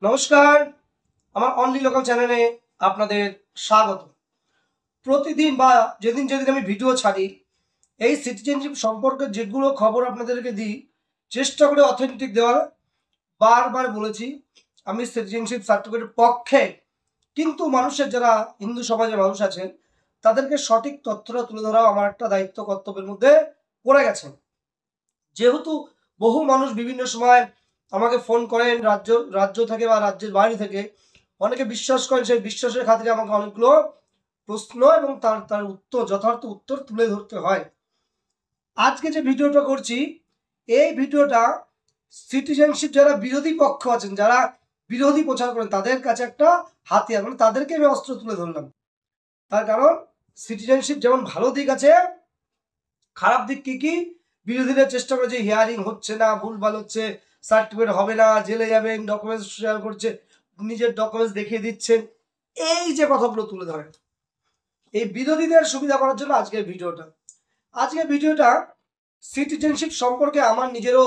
নমস্কার, আমার only local চ্যানেলে আপনাদের স্বাগত। প্রতিদিন বা যেদিন যেদিন আমি ভিডিও ছাড়ি, এই সিটিজেনশিপ সম্পর্কে যেগুলো খবর আপনাদেরকে দিই, চেষ্টা করে অথেন্টিক দেওয়ার। বারবার বলেছি আমি সিটিজেনশিপ সার্টিফিকেটের পক্ষে, কিন্তু মানুষের যারা হিন্দু সমাজের মানুষ আছেন তাদেরকে সঠিক তথ্যটা তুলে ধরা আমার একটা দায়িত্ব কর্তব্যের মধ্যে পড়ে গেছে। যেহেতু বহু মানুষ বিভিন্ন সময় আমাকে ফোন করেন রাজ্য রাজ্য থেকে বা রাজ্যের বাইরে থেকে, অনেকে বিশ্বাস করেন, সেই বিশ্বাসের খাতিরে আমাকে অনেকগুলো প্রশ্ন এবং তার তার উত্তর, যথার্থ উত্তর তুলে ধরতে হয়। আজকে যে ভিডিওটা করছি, এই ভিডিওটা সিটিজেনশিপ যারা বিরোধী পক্ষ আছেন, যারা বিরোধী প্রচার করেন, তাদের কাছে একটা হাতিয়ার, মানে তাদেরকে আমি অস্ত্র তুলে ধরলাম। তার কারণ সিটিজেনশিপ যেমন ভালো দিক আছে, খারাপ দিক কি কি? বিরোধীরা চেষ্টা করে যে হিয়ারিং হচ্ছে না, ভুলভাল হচ্ছে, সার্টিফিকেট হবে না, জেলে যাবেন, ডকুমেন্টস শেয়ার করছে, নিজের ডকুমেন্টস দেখিয়ে দিচ্ছেন, এই যে কথাগুলো তুলে ধরেন, এই বিরোধীদের সুবিধা করার জন্য আজকের ভিডিওটা সিটিজেনশিপ সম্পর্কে আমার নিজেরও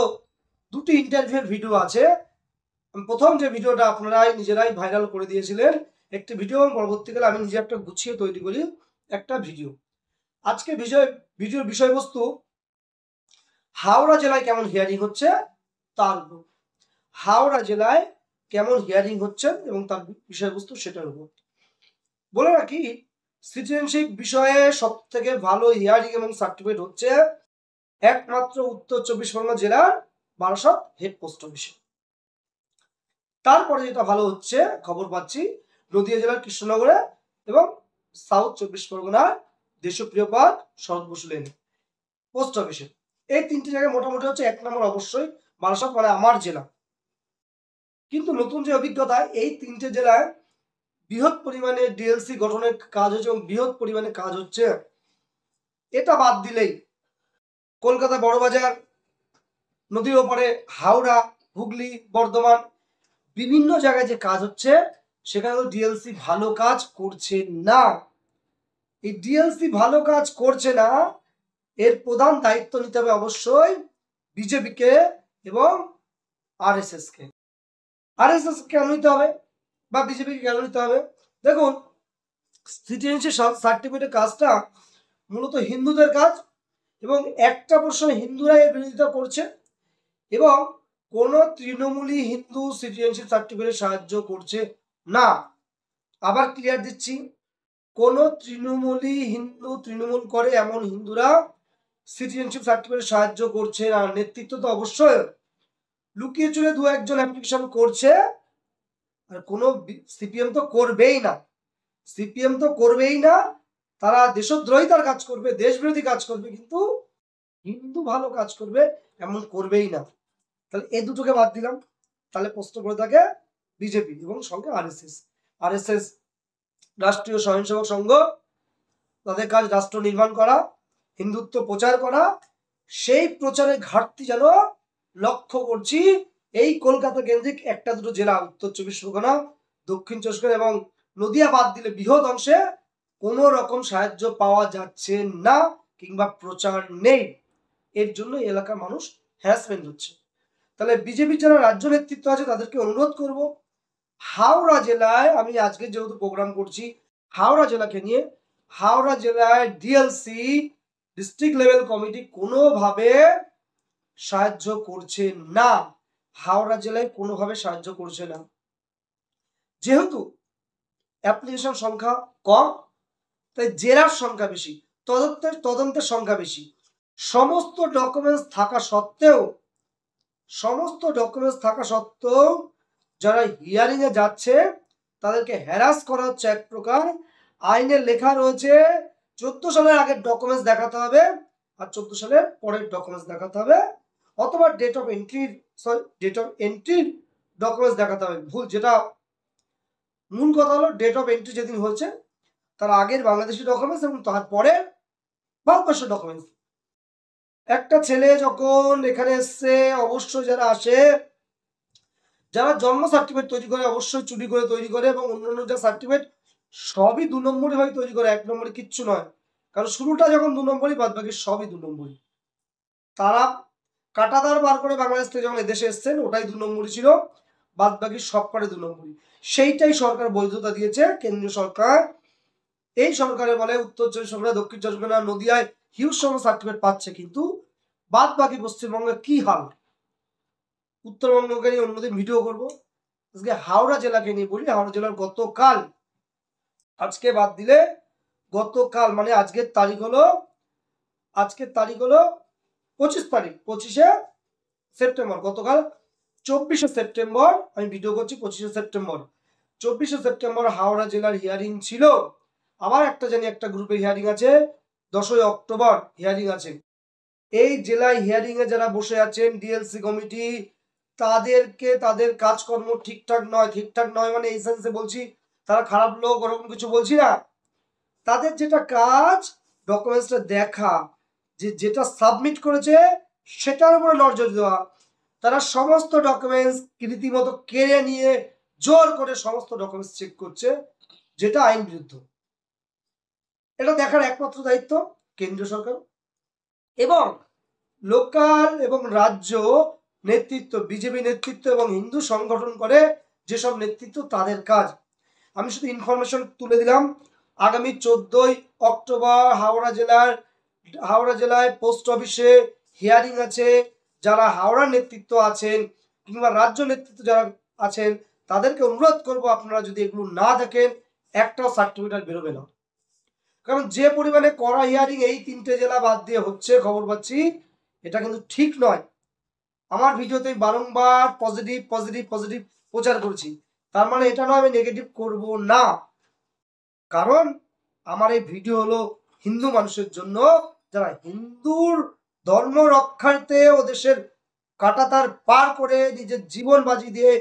দুটি ইন্টারভিউর ভিডিও আছে। প্রথম যে ভিডিওটা আপনারাই নিজেরাই ভাইরাল করে দিয়েছিলেন একটি ভিডিও, পরবর্তীকালে আমি নিজে একটা গুছিয়ে তৈরি করি একটা ভিডিও। আজকে ভিডিওর বিষয়বস্তু হাওড়া জেলায় কেমন হিয়ারিং হচ্ছে তার উপর। হাওড়া জেলায় কেমন হিয়ারিং হচ্ছে এবং তার বিষয়বস্তু সেটার উপর। বলে রাখি, সিটিজেনশিপ বিষয়ে সব থেকে ভালো হিয়ারিং এবং সার্টিফিকেট হচ্ছে একমাত্র উত্তর 24 পরগনা জেলার বারাসত হেড পোস্ট অফিসে। তারপরে যেটা ভালো হচ্ছে খবর পাচ্ছি নদিয়া জেলার কৃষ্ণনগরে এবং সাউথ 24 পরগনার দেশপ্রিয় পার্ক শরৎ বসু লেন পোস্ট অফিসে। এই তিনটি জায়গায় মোটামুটি হচ্ছে এক নম্বর অবশ্যই বারাসত, মানে আমার জেলা। কিন্তু নতুন যে অভিজ্ঞতা, এই তিনটে জেলায় বৃহৎ পরিমাণে ডিএলসি গঠনের কাজ হচ্ছে এবং বৃহৎ পরিমাণে কাজ হচ্ছে। এটা বাদ দিলেই কলকাতা বড়বাজার, নদীর ওপারে হাওড়া, হুগলি, বর্ধমান, বিভিন্ন জায়গায় যে কাজ হচ্ছে সেখানে ডিএলসি ভালো কাজ করছে না। এই ডিএলসি ভালো কাজ করছে না, এর প্রধান দায়িত্ব নিতে হবে অবশ্যই বিজেপিকে এবং আরএসএস কে। আরএসএস কেন নিতে হবে বা বিজেপিকে কেন নিতে হবে? দেখুন, সিটিজেনশিপ সার্টিফিকেটের কাজটা মূলত হিন্দুদের কাজ এবং একটা প্রশ্ন হিন্দুরা এর বিরোধিতা করছে এবং কোনো তৃণমূলী হিন্দু সিটিজেনশিপ সার্টিফিকেটে সাহায্য করছে না। আবার ক্লিয়ার দিচ্ছি, কোনো তৃণমূলী হিন্দু, তৃণমূল করে এমন হিন্দুরা সিটিজেনশিপ সার্টিফিকেটে সাহায্য করছে না। নেতৃত্ব তো অবশ্যই লুকিয়ে চুরে দু একজন অ্যাপ্লিকেশন করছে, আর কোনো সিপিএম তো করবেই না। সিপিএম তো করবেই না, তারা দেশদ্রোহিতার কাজ করবে, দেশবিরোধী কাজ করবে, কিন্তু হিন্দু ভালো কাজ করবে এমন করবেই না। তাহলে এই দুটোকে বাদ দিলাম, তাহলে প্রশ্ন করে থাকে বিজেপি এবং সঙ্গে আরএসএস রাষ্ট্রীয় স্বয়ংসেবক সংঘ। তাদের কাজ রাষ্ট্র নির্মাণ করা, হিন্দুত্ব প্রচার করা। সেই প্রচারের ঘাটতি যেন লক্ষ্য করছি এই কলকাতা কেন্দ্রিক একটা দুটো জেলা, উত্তর 24 পরগনা, দক্ষিণ 24 পরগনা এবং নদিয়া বাদ দিলে বৃহৎ অংশে কোনো রকম সাহায্য পাওয়া যাচ্ছে না কিংবা প্রচার নেই। এর জন্য এলাকার মানুষ হ্যারাসমেন্ট হচ্ছে। তাহলে বিজেপির যারা রাজ্য নেতৃত্ব আছে তাদেরকে অনুরোধ করব, হাওড়া জেলায় আমি আজকে যেহেতু প্রোগ্রাম করছি হাওড়া জেলাকে নিয়ে, হাওড়া জেলায় ডিএলসি ডিস্ট্রিক্ট লেভেল কমিটি কোনোভাবে সাহায্য করছে না। হাওড়া জেলায় কোনোভাবে সাহায্য করছে না। যেহেতু অ্যাপ্লিকেশন সংখ্যা কম, তাই জেরার সংখ্যা বেশি, তদন্তের সংখ্যা বেশি। সমস্ত ডকুমেন্টস থাকা সত্ত্বেও যারা হিয়ারিং এ যাচ্ছে তাদেরকে হ্যারাস করা হচ্ছে এক প্রকার। আইনে লেখা রয়েছে 14 সালের আগের ডকুমেন্টস দেখাতে হবে আর 14 সালের পরের ডকুমেন্টস দেখাতে হবে, অথবা ডেট অফ এন্ট্রির ডকুমেন্টস দেখাতে হবে। ভুল, যেটা মূল কথা হলো ডেট অফ এন্ট্রি যেদিন হয়েছে তার আগের বাংলাদেশি ডকুমেন্টস এবং তার পরের ভারতবর্ষের ডকুমেন্টস। একটা ছেলে যখন এখানে এসছে, অবশ্যই যারা আসে, যারা জন্ম সার্টিফিকেট তৈরি করে অবশ্যই চুরি করে তৈরি করে এবং অন্যান্য যা সার্টিফিকেট সবই 2 নম্বরই ভাবে তৈরি করে, 1 নম্বরে কিচ্ছু নয়। কারণ শুরুটা যখন 2 নম্বরই, বাদ বাকি সবই 2 নম্বরই। তারা কাটাতার বার করে বাংলাদেশ থেকে যখন এদেশে এসছেন ওটাই 2 নম্বরই ছিল। বাদ বাকি সব করে 2 নম্বরই। সেইটাই সরকার বৈধতা দিয়েছে, কেন্দ্রীয় সরকার। এই সরকারে বলে উত্তর 24 পরগনা, দক্ষিণ 24 পরগনা, নদিয়ায় হিউজ সংখ্যক সার্টিফিকেট পাচ্ছে, কিন্তু বাদ বাকি পশ্চিমবঙ্গে কি হাল? উত্তরবঙ্গকে নিয়ে অন্যদিন ভিডিও করবো। আজকে হাওড়া জেলাকে নিয়ে বলি। হাওড়া জেলার গতকাল, আজকে বাদ দিলে গতকাল মানে আজকের তারিখ হলো 25 তারিখ, 25শে সেপ্টেম্বর। গতকাল 24শে সেপ্টেম্বর আমি ভিডিও করছি, 25শে সেপ্টেম্বর। 24শে সেপ্টেম্বর হাওড়া জেলার হিয়ারিং ছিল। আবার একটা জানি একটা গ্রুপের হিয়ারিং আছে, 10ই অক্টোবর হিয়ারিং আছে। এই জেলায় হিয়ারিং এ যারা বসে আছেন ডিএলসি কমিটি, তাদেরকে তাদের কাজকর্ম ঠিকঠাক নয় মানে এই সেন্সে বলছি তারা খারাপ লোক ওরকম কিছু বলছি না। তাদের যেটা কাজ ডকুমেন্টসটা দেখা, যেটা সাবমিট করেছে সেটার উপরে নজর দেওয়া। তারা সমস্ত ডকুমেন্টস রীতিমতো কেড়ে নিয়ে জোর করে সমস্ত ডকুমেন্টস চেক করছে, যেটা আইন বিরুদ্ধ। এটা দেখার একমাত্র দায়িত্ব কেন্দ্রীয় সরকার এবং লোকাল এবং রাজ্য নেতৃত্ব, বিজেপি নেতৃত্ব এবং হিন্দু সংগঠন করে যেসব নেতৃত্ব, তাদের কাজ। আমি শুধু ইনফরমেশন তুলে দিলাম। আগামী 14ই অক্টোবর হাওড়া জেলায় পোস্ট অফিসে হিয়ারিং আছে। যারা হাওড়ার নেতৃত্ব আছেন কিংবা রাজ্য নেতৃত্ব যারা আছেন, তাদেরকে অনুরোধ করব, আপনারা যদি এগুলো না দেখেন একটাও সার্টিফিকেট আর বেরোবে না। কারণ যে পরিমাণে কড়া হিয়ারিং এই 3টে জেলা বাদ দিয়ে হচ্ছে খবর পাচ্ছি, এটা কিন্তু ঠিক নয়। আমার ভিডিওতে বারংবার পজিটিভ প্রচার করছি, তার মানে এটা নয় আমি নেগেটিভ করব না। কারণ আমার এই ভিডিও হলো হিন্দু মানুষের জন্য, যারা হিন্দুর ধর্ম রক্ষার্থে ও দেশের কাঁটাতার পার করে নিজের জীবন বাজি দিয়ে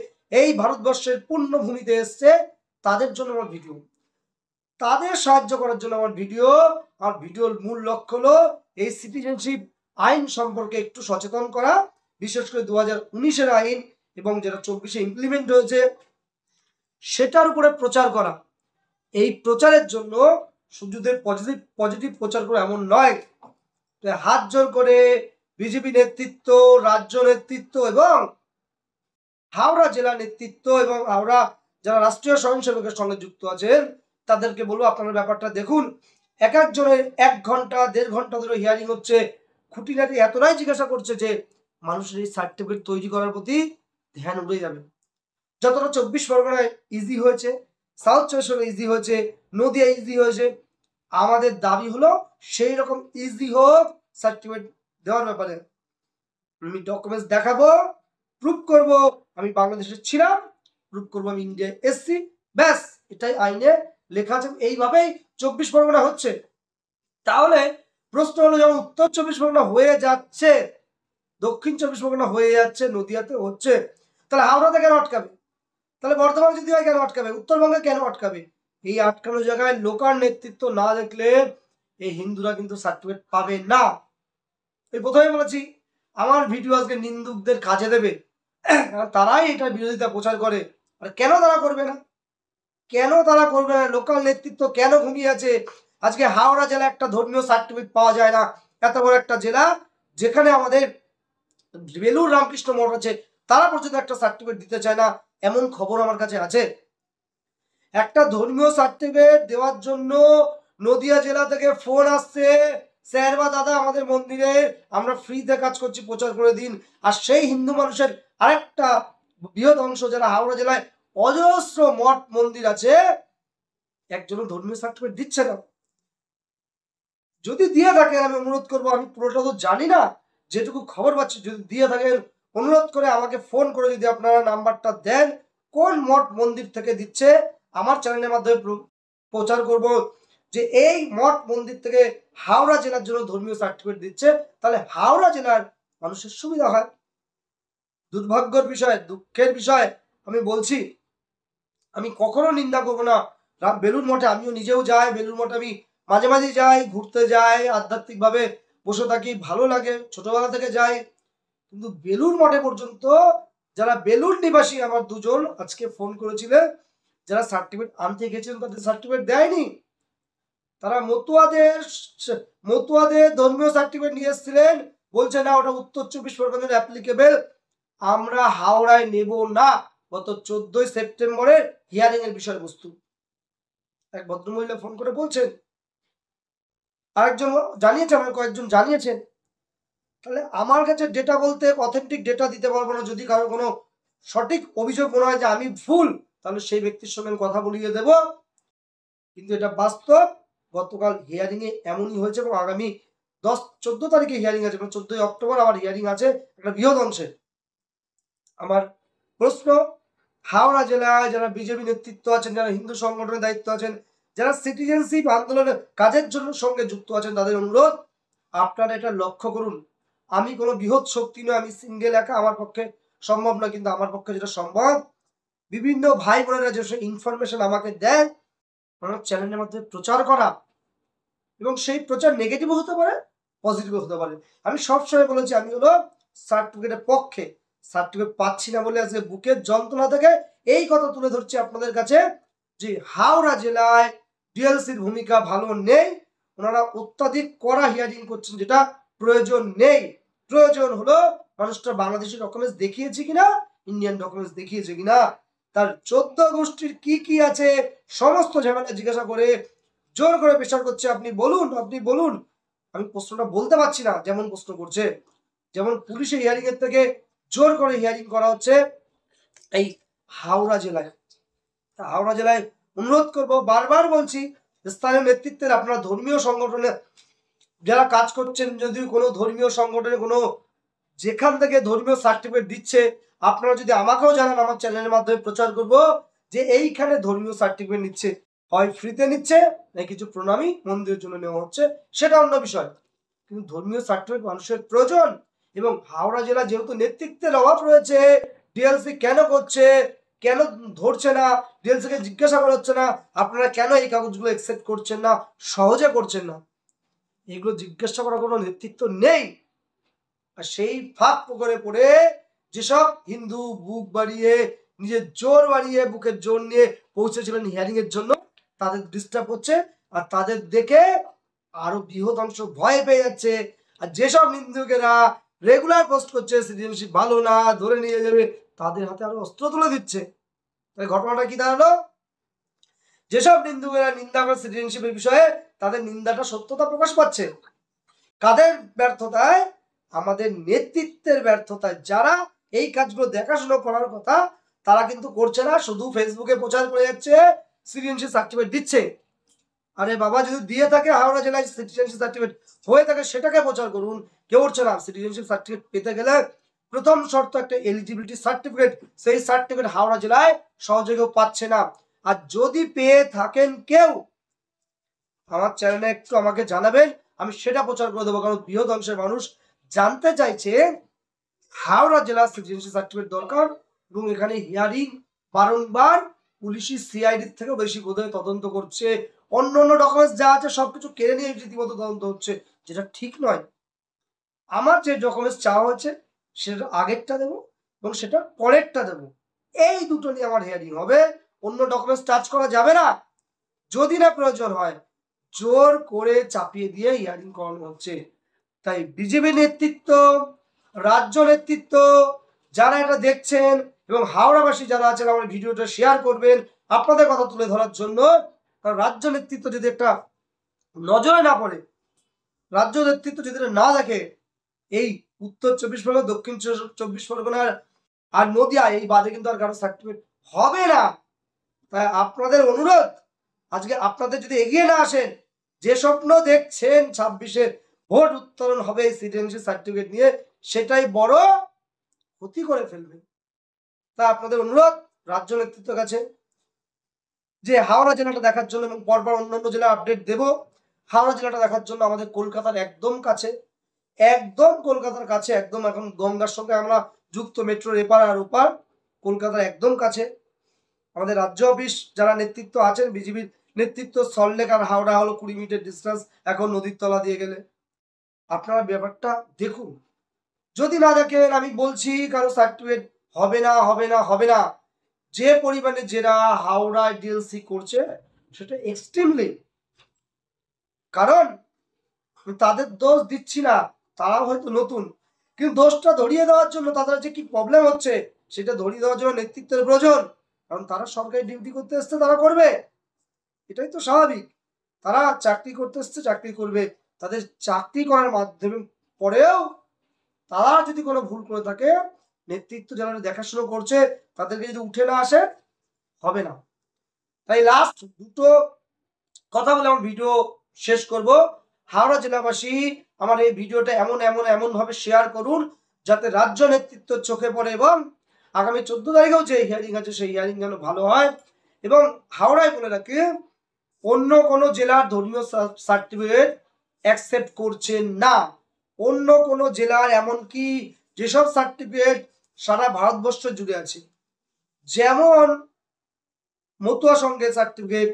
এই ভারতবর্ষের পুণ্যভূমিতে এসছে, তাদের জন্য আমার ভিডিও, তাদের সাহায্য করার জন্য আমার ভিডিও। আর ভিডিওর মূল লক্ষ্য হলো এই সিটিজেনশিপ আইন সম্পর্কে একটু সচেতন করা, বিশেষ করে 2019-এর আইন এবং যেটা 24-এ ইমপ্লিমেন্ট হয়েছে সেটার উপরে প্রচার করা। এই প্রচারের জন্য শুধু পজিটিভ প্রচার করে এমন নয়, হাত জোর করে বিজেপি নেতৃত্ব, রাজ্য নেতৃত্ব এবং হাওড়া জেলা নেতৃত্ব এবং হাওড়া যারা রাষ্ট্রীয় স্বয়ংসেবকের সঙ্গে যুক্ত আছেন, তাদেরকে বলবো আপনারা ব্যাপারটা দেখুন। এক একজনের 1 ঘন্টা 1.5 ঘন্টা ধরে হিয়ারিং হচ্ছে। খুঁটিনাটি এতটাই জিজ্ঞাসা করছে যে মানুষের এই সার্টিফিকেট তৈরি করার প্রতি ধ্যান উড়ে যাবে। যতটা 24 পরগনায় ইজি হয়েছে, সাউথ 24 পরগনায় ইজি হয়েছে, নদিয়া ইজি হয়েছে, আমাদের দাবি হলো সেই রকম ইজি হোক সার্টিফিকেট দেওয়ার ব্যাপারে। আমি ডকুমেন্টস দেখাবো, প্রুফ করব আমি বাংলাদেশে ছিলাম, প্রুফ করব আমি ইন্ডিয়ায় এসছি, ব্যাস এটাই আইনে লেখা আছে। এইভাবেই 24 পরগনা হচ্ছে। তাহলে প্রশ্ন হলো, যেমন উত্তর 24 পরগনা হয়ে যাচ্ছে, দক্ষিণ 24 পরগনা হয়ে যাচ্ছে, নদিয়াতে হচ্ছে, তাহলে হাওড়াতে কেন আটকাবে? তাহলে বর্ধমানে যদি হয় কেন আটকাবে? উত্তরবঙ্গে কেন আটকাবে? এই আটকানো জায়গায় লোকাল নেতৃত্ব না দেখলে এই হিন্দুরা কিন্তু সার্টিফিকেট পাবে না। এই প্রথমে বলেছি আমার ভিডিও আজকে নিন্দুকদের কাজে দেবে, তারাই এটা বিরোধিতা প্রচার করে। আর কেন তারা করবে না? লোকাল নেতৃত্ব কেন ঘুমিয়ে আছে? আজকে হাওড়া জেলা একটা ধর্মীয় সার্টিফিকেট পাওয়া যায় না, এত বড় একটা জেলা যেখানে আমাদের বেলুর রামকৃষ্ণ মঠ আছে, তারা পর্যন্ত একটা সার্টিফিকেট দিতে চায় না, এমন খবর আমার কাছে আছে। একটা ধর্মীয় সার্টিফিকেট দেওয়ার জন্য নদিয়া জেলা থেকে ফোন আসছে, স্যার বা দাদা আমাদের মন্দিরে আমরা ফ্রিতে কাজ করছি, প্রচার করে দিন। আর সেই হিন্দু মানুষের আরেকটা বৃহৎ অংশ যারা হাওড়া জেলায় অজস্র মঠ মন্দির আছে, একজনও ধর্মীয় সার্টিফিকেট দিচ্ছে না। যদি দিয়ে থাকে আমি অনুরোধ করবো, আমি পুরোটা তো জানি না, যেটুকু খবর পাচ্ছি, যদি দিয়ে থাকেন অনুরোধ করে আমাকে ফোন করে যদি আপনারা নাম্বারটা দেন, কোন মঠ মন্দির থেকে দিচ্ছে, আমার চ্যানেলের মাধ্যমে প্রচার করব যে এই মঠ মন্দির থেকে হাওড়া জেলার জন্য ধর্মীয় সার্টিফিকেট দিচ্ছে, তাহলে হাওড়া জেলার মানুষের সুবিধা হয়। দুর্ভাগ্যের বিষয়, দুঃখের বিষয় আমি বলছি, আমি কখনো নিন্দা করবো না। বেলুর মঠে আমিও নিজেও যাই, বেলুর মঠে আমি মাঝে মাঝে যাই, ঘুরতে যাই, আধ্যাত্মিকভাবে বসে থাকি, ভালো লাগে, ছোটবেলা থেকে যাই। কিন্তু বেলুর মঠে পর্যন্ত যারা বেলুর নিবাসী, আমার 2 জন আজকে ফোন করেছিলেন, যারা সার্টিফিকেট আনতে গেছিলেন তাদের সার্টিফিকেট দেয়নি। তারা মতুয়াদের ধর্মীয় সার্টিফিকেট নিয়ে এসেছিলেন, বলছে না ওটা উত্তর 24 পরগনার অ্যাপ্লিকেবল, আমরা হাওড়ায় নেব না। গত 14ই সেপ্টেম্বরের হিয়ারিং এর বিষয়বস্তু। এক ভদ্রমহিলা ফোন করে বলছেন, আরেকজন জানিয়েছে, আমার কয়েকজন জানিয়েছেন। তাহলে আমার কাছে ডেটা বলতে অথেন্টিক ডেটা দিতে পারবো না। যদি কারো কোনো সঠিক অভিযোগ মনে হয় যে আমি ভুল, তাহলে সেই ব্যক্তির সঙ্গে কথা বলিয়ে দেব। কিন্তু এটা বাস্তব। গতকাল হিয়ারিং এ এমনই হয়েছে এবং আগামী 14 তারিখে হিয়ারিং আছে, 14ই অক্টোবর আমার হিয়ারিং আছে একটা বৃহৎ অংশে। আমার প্রশ্ন, হাওড়া জেলায় যারা বিজেপি নেতৃত্ব আছেন, যারা হিন্দু সংগঠনের দায়িত্ব আছেন, যারা সিটিজেনশিপ আন্দোলনের কাজের জন্য সঙ্গে যুক্ত আছেন, তাদের অনুরোধ আপনারা এটা লক্ষ্য করুন। আমি কোনো বৃহৎ শক্তি নয়, আমি সিঙ্গেল একা, আমার পক্ষে সম্ভব না। কিন্তু আমার পক্ষে যেটা সম্ভব, বিভিন্ন ভাই বোনেরা যেসব ইনফরমেশন আমাকে দেন আমার চ্যানেলের মধ্যে প্রচার করা, এবং সেই প্রচার নেগেটিভও হতে পারে, পজিটিভও হতে পারে। আমি সবসময় বলেছি আমি হলো সার্টিফিকেটের পক্ষে। সার্টিফিকেট পাচ্ছি না বলে আজকে বুকের যন্ত্রণা থেকে এই কথা তুলে ধরছি আপনাদের কাছে যে হাওড়া জেলায় ডিএলসির ভূমিকা ভালো নেই। ওনারা অত্যাধিক কড়া হিয়ারিং করছেন, যেটা প্রয়োজন নেই। প্রয়োজন হলো মানুষটা বাংলাদেশি ডকুমেন্টস দেখিয়েছে কিনা, ইন্ডিয়ান ডকুমেন্টস দেখিয়েছে কিনা, তার 14 গোষ্ঠীর কি কি আছে সমস্ত ঝামেলা জিজ্ঞাসা করে জোর করে প্রেশার করছে, আপনি বলুন, আপনি বলুন। আমি প্রশ্নটা বলতে পারছি না, যেমন প্রশ্ন করছে। যেমন পুলিশে হিয়ারিং এর থেকে জোর করে হিয়ারিং করা হচ্ছে এই হাওড়া জেলায়। হাওড়া জেলায় অনুরোধ করব, বারবার বলছি, স্থানীয় নেতৃত্বের আপনারা ধর্মীয় সংগঠনে যারা কাজ করছেন, যদি কোনো ধর্মীয় সংগঠনে কোনো যেখান থেকে ধর্মীয় সার্টিফিকেট দিচ্ছে, আপনারা যদি আমাকেও জানান, আমার চ্যানেলের মাধ্যমে প্রচার করব যে এইখানে ধর্মীয় সার্টিফিকেট নিচ্ছে, হয় ফ্রিতে নিচ্ছে না কিছু প্রণামী মন্দিরের জন্য নেওয়া হচ্ছে, সেটা অন্য বিষয়। কিন্তু ধর্মীয় সার্টিফিকেট মানুষের প্রয়োজন। এবং হাওড়া জেলা যেহেতু নেতৃত্বের অভাব রয়েছে, ডিএলসি কেন করছে, কেন ধরছে না, ডিএলসি কে জিজ্ঞাসা করা হচ্ছে না আপনারা কেন এই কাগজগুলো অ্যাকসেপ্ট করছেন না, সহজে করছেন না, এগুলো জিজ্ঞাসা করার কোনো নেতৃত্ব নেই। আর সেই ফাঁক পুকুরে পড়ে যেসব হিন্দু বুক বাড়িয়ে, নিজের জোর বাড়িয়ে, বুকের জোর নিয়ে পৌঁছেছিলেন হিয়ারিং এর জন্য, তাদের ডিস্টার্ব হচ্ছে। আর তাদের দেখে আরো বৃহৎ অংশ ভয় পেয়ে যাচ্ছে। আর যেসব নিন্দুকেরা রেগুলার পোস্ট করছে সিটিজেনশিপ ভালো না, ধরে নিয়ে যাবে, তাদের হাতে আরো অস্ত্র তুলে দিচ্ছে। তাই ঘটনাটা কি দাঁড়ালো, যেসব নিন্দুকেরা নিন্দা করে সিটিজেনশিপের বিষয়ে, তাদের নিন্দাটা সত্যতা প্রকাশ পাচ্ছে। কাদের ব্যর্থতায়? আমাদের নেতৃত্বের ব্যর্থতায়। যারা এই কাজগুলো দেখাশোনা করার কথা তারা কিন্তু করছে না, শুধু ফেসবুকে প্রচার করে যাচ্ছে সিটিজেনশিপ সার্টিফিকেট দিচ্ছে। আরে বাবা, যদি দিয়ে থাকে হাওড়া জেলায় সিটিজেনশিপ সার্টিফিকেট হয়ে থাকে সেটাকে প্রচার করুন। কেউ করছে না। সিটিজেনশিপ সার্টিফিকেট পেতে গেলে প্রথম শর্ত একটা এলিজিবিলিটি সার্টিফিকেট, সেই সার্টিফিকেট হাওড়া জেলায় সহজে কেউ পাচ্ছে না। আর যদি পেয়ে থাকেন কেউ, আমার চ্যানেলে একটু আমাকে জানাবেন, আমি সেটা প্রচার করে দেবো। কারণ বৃহৎ অংশের মানুষ জানতে চাইছে হাওড়া জেলা সিটিজেনশিপ সার্টিফিকেট দরকার। এবং এখানে হিয়ারিং বারংবার পুলিশি সিআইডির থেকেও বেশি বোধহয় তদন্ত করছে, অন্য অন্য ডকুমেন্টস যা আছে সবকিছু কেড়ে নিয়ে রীতিমতো তদন্ত হচ্ছে, যেটা ঠিক নয়। আমার যে ডকুমেন্টস চাওয়া হচ্ছে সেটা আগেরটা দেবো এবং সেটা পরেরটা দেবো, এই দুটো নিয়ে আমার হিয়ারিং হবে। অন্য ডকুমেন্টস টাচ করা যাবে না। যদি না প্রয়োজন হয় জোর করে চাপিয়ে দিয়ে হিয়ারিং করানো হচ্ছে। তাই বিজেপি নেতৃত্ব, রাজ্য নেতৃত্ব যারা এটা দেখছেন এবং হাওড়াবাসী যারা আছেন, আমার ভিডিওটা শেয়ার করবেন আপনাদের কথা তুলে ধরার জন্য। কারণ রাজ্য নেতৃত্ব যদি একটা নজরে না পড়ে, রাজ্য নেতৃত্ব যদি না দেখে, এই উত্তর 24 পরগনা, দক্ষিণ 24 পরগনার আর নদিয়া এই বাদে কিন্তু আর কারো সার্টিফিকেট হবে না। তাই আপনাদের অনুরোধ, আজকে আপনাদের যদি এগিয়ে না আসেন, যে স্বপ্ন দেখছেন 26-এ ভোট উত্তোলন হবে সিটিজেনশিপ সার্টিফিকেট নিয়ে, সেটাই বড় ক্ষতি করে ফেলবে। তা আপনাদের অনুরোধ রাজ্য নেতৃত্বের কাছে যে হাওড়া জেলাটা দেখার জন্য, এবং পরপর অন্যান্য জেলা আপডেট দেব, হাওড়া জেলাটা দেখার জন্য আমাদের কলকাতার একদম কাছে, একদম কলকাতার কাছে, একদম এখন গঙ্গার সঙ্গে আমরা যুক্ত, মেট্রোর এপার আর ওপার, কলকাতার একদম কাছে। আমাদের রাজ্য অফিস যারা নেতৃত্ব আছেন, বিজেপির নেতৃত্ব, সল্টলেক আর হাওড়া হলো 20 মিনিটের ডিস্টেন্স এখন নদীর তলা দিয়ে গেলে। আপনারা ব্যাপারটা দেখুন। যদি না দেখেন, আমি বলছি কারো সার্টিফিকেট হবে না, হবে না, হবে না। যে পরিমাণে যারা হাওড়ায় ডিএলসি করছে সেটা এক্সট্রিমলি, কারণ তাদের দোষ দিচ্ছি না, তারাও হয়তো নতুন, কিন্তু দোষটা ধরিয়ে দেওয়ার জন্য তাদের যে কি প্রবলেম হচ্ছে সেটা ধরিয়ে দেওয়ার জন্য নেতৃত্বের প্রয়োজন, কারণ তারা সরকারি ডিউটি করতে এসছে, তারা করবে, এটাই তো স্বাভাবিক। তারা চাকরি করতে এসছে, চাকরি করবে। তাদের চাকরি করার মাধ্যমে পরেও তারা যদি কোনো ভুল করে থাকে, নেতৃত্ব যারা দেখাশোনা করছে তাদেরকে যদি উঠে না আসে, হবে না। তাই লাস্ট দুটো কথা বলে আমার ভিডিও শেষ করব। হাওড়া জেলাবাসী আমার এই ভিডিওটা এমন ভাবে শেয়ার করুন যাতে রাজ্য নেতৃত্ব চোখে পড়ে, এবং আগামী 14 তারিখেও যে হিয়ারিং আছে সেই হিয়ারিং যেন ভালো হয়। এবং হাওড়ায় বলে রাখি, অন্য কোনো জেলার ধর্মীয় সার্টিফিকেট অ্যাকসেপ্ট করছেন না। অন্য কোনো জেলার, এমনকি যেসব সার্টিফিকেট সারা ভারতবর্ষ জুড়ে আছে, যেমন মতুয়া সংঘের সার্টিফিকেট,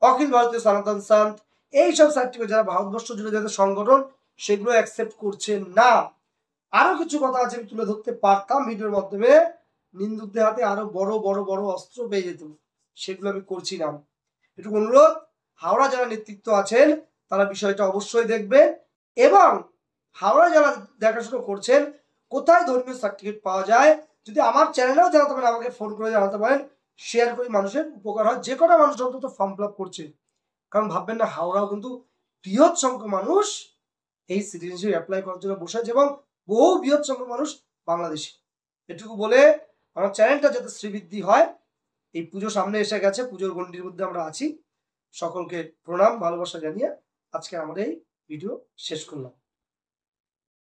অখিল ভারতীয় সনাতন সন্ত, এইসব সার্টিফিকেট যারা ভারতবর্ষ জুড়ে যাদের সংগঠন, সেগুলো অ্যাকসেপ্ট করছেন না। আরো কিছু কথা আছে আমি তুলে ধরতে পারতাম ভিডিওর মাধ্যমে, নিন্দুকদের হাতে আরো বড় অস্ত্র পেয়ে যেত, সেগুলো আমি করছি না। একটু অনুরোধ, হাওড়া যারা নেতৃত্ব আছেন তারা বিষয়টা অবশ্যই দেখবেন, এবং হাওড়া যারা দেখাশোনা করছেন কোথায় ধর্মীয় সার্টিফিকেট পাওয়া যায়, যদি আমার চ্যানেলেও জানাতে পারেন, আমাকে ফোন করে জানাতে পারেন, শেয়ার করি, মানুষের উপকার হয়। যে কটা মানুষ অন্তত ফর্ম ফিল আপ করছে, কারণ ভাববেন না, হাওড়াও কিন্তু বৃহৎ সংখ্যক মানুষ এই সিটিজেনশিপ অ্যাপ্লাই করার জন্য বসে আছে, এবং বহু বৃহৎ সংখ্যক মানুষ বাংলাদেশি। এটুকু বলে আমার চ্যানেলটা যাতে শ্রীবৃদ্ধি হয়, এই পুজো সামনে এসে গেছে, পুজোর গণ্ডির মধ্যে আমরা আছি, সকলকে প্রণাম ভালোবাসা জানিয়ে আজকে আমাদের এই ভিডিও শেষ করলাম।